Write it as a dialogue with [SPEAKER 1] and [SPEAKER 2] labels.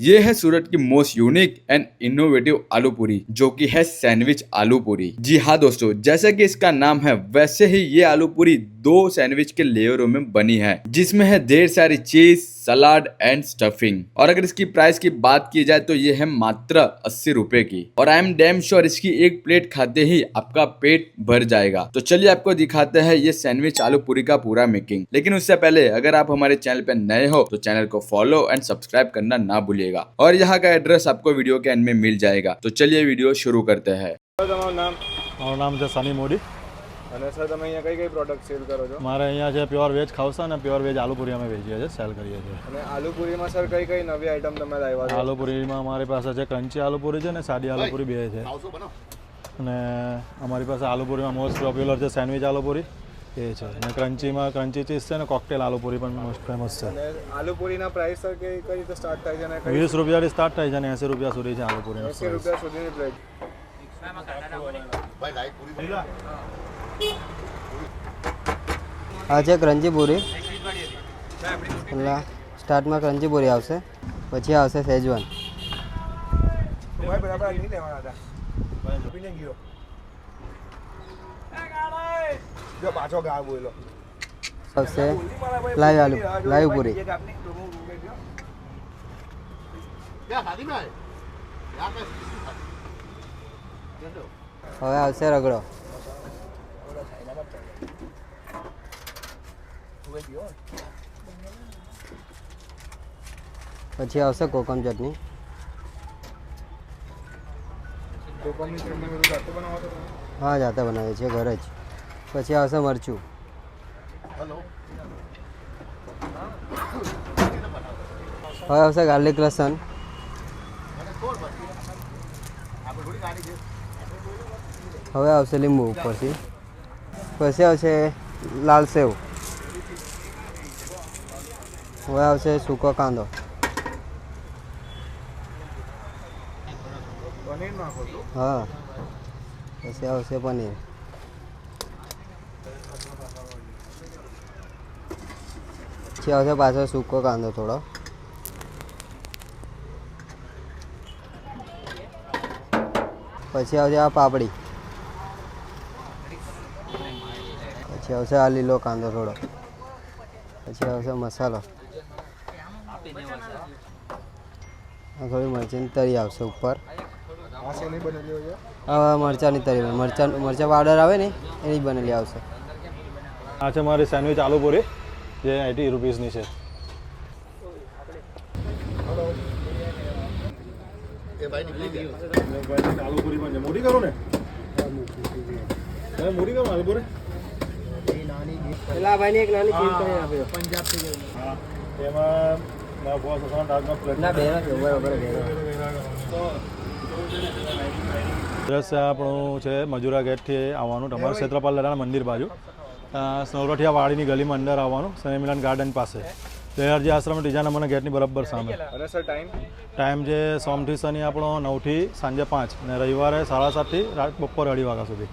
[SPEAKER 1] ये है सूरत की मोस्ट यूनिक एंड इनोवेटिव आलू पूरी, जो कि है सैंडविच आलू पूरी। जी हाँ दोस्तों, जैसा कि इसका नाम है वैसे ही ये आलू पूरी दो सैंडविच के लेयरों में बनी है, जिसमें है ढेर सारी चीज, सलाद एंड स्टफिंग। और अगर इसकी प्राइस की बात की जाए तो ये है मात्र 80 रुपए की। और आई एम डैम श्योर इसकी एक प्लेट खाते ही आपका पेट भर जाएगा। तो चलिए आपको दिखाते हैं ये सैंडविच आलू पूरी का पूरा मेकिंग। लेकिन उससे पहले अगर आप हमारे चैनल पे नए हो तो चैनल को फॉलो एंड सब्सक्राइब करना ना भूलिएगा। और यहाँ का एड्रेस आपको वीडियो के एंड में मिल जाएगा। तो चलिए वीडियो शुरू करते हैं।
[SPEAKER 2] મારું નામ છે સની મોડી
[SPEAKER 3] અને સર તમે અહીંયા કઈ કઈ પ્રોડક્ટ સેલ કરો છો?
[SPEAKER 2] મારે અહીંયા છે પ્યોર વેજ ખાવસા અને પ્યોર વેજ આલુપુરી અમે વેચીએ છીએ, સેલ કરીએ છીએ।
[SPEAKER 3] અને આલુપુરીમાં સર કઈ કઈ નવી આઈટમ તમે લાવ્યા છો?
[SPEAKER 2] આલુપુરીમાં અમારી પાસે છે ક્રન્ચી આલુપુરી છે ને સાદી આલુપુરી બે છે। અને અમારી પાસે આલુપુરીમાં મોસ્ટ પોપ્યુલર છે સેન્ડવિચ આલુપુરી એ છે, અને ક્રન્ચીમાં ક્રન્ચી ચીઝ છે ને કોકટેલ આલુપુરી પણ મોસ્ટ ફેમસ છે।
[SPEAKER 3] અને આલુપુરીના પ્રાઇસ સર કઈ રીતે સ્ટાર્ટ થાય છે? અને
[SPEAKER 2] 20 રૂપિયાથી સ્ટાર્ટ થાય છે અને 80 રૂપિયા સુધી છે આલુપુરીનો
[SPEAKER 3] 80 રૂપિયા સુધીની પ્લેટ।
[SPEAKER 4] આ છે ક્રન્ચી પૂરી। પહેલાં સ્ટાર્ટમાં ક્રન્ચી પૂરી આવશે, પછી આવશે સેજવાન,
[SPEAKER 3] પાછો ગા બોલો
[SPEAKER 4] આવશે લાઈવ આલુ લાઈવ પૂરી, હવે આવશે રગડો, પછી આવશે કોકમ ચટણી,
[SPEAKER 3] કોકમની ચટણી બધું જાતે બનાવો છો તમે?
[SPEAKER 4] હા જાતે બનાવીએ છીએ ઘરે જ, પછી આવશે મરચું, હવે આવશે ગાર્લિક લસણ, હવે આવશે લીંબુ ઉપરથી, પછી આવશે લાલ સેવ, હવે આવશે સૂકો કાંદો,
[SPEAKER 3] પનીર નાખો છો?
[SPEAKER 4] હા પછી આવશે પનીર, પછી આવશે પાછો સૂકો કાંદો થોડો, પછી આવશે આ પાપડી, પછી આવશે આ લીલો કાંદો થોડો, પછી આવશે મસાલો, આ થોડી મરચાંની તરી આવશે ઉપર,
[SPEAKER 3] આ શેની બનેલી હોય છે?
[SPEAKER 4] આ મરચાંની તરી, મરચાં પાવડર આવે ને એની બનેલી આવશે।
[SPEAKER 2] આ છે મારી સેન્ડવિચ આલુપુરી જે 80 રૂપીસની છે। આલુપુરી પણ છે, મોટી કરો ને મોટી કરો આલુપુરી।
[SPEAKER 4] પેલા ભાઈને એક નાની ચીજ કરી આપ્યો પંજાબથી,
[SPEAKER 2] હા એમાં ના બોસ અસાન ડાગમાં પ્લેટ
[SPEAKER 4] ના બેરા છે બરાબર
[SPEAKER 2] એડ્રેસ આપણું છે મજુરા ગેટથી આવવાનું, તમારું ક્ષેત્રપાલ લડાના મંદિર બાજુ નવરઠિયા વાડીની ગલીમાં અંદર આવવાનું, સ્નેહ મિલન ગાર્ડન પાસે દયાળજી આશ્રમ ત્રીજા નંબરના ગેટની બરાબર સામે।
[SPEAKER 3] અને સર
[SPEAKER 2] ટાઈમ છે સોમથી શનિ આપણો 9 થી સાંજે 5 અને રવિવારે 7:30 થી રાત બપોર 2:30 વાગ્યા સુધી।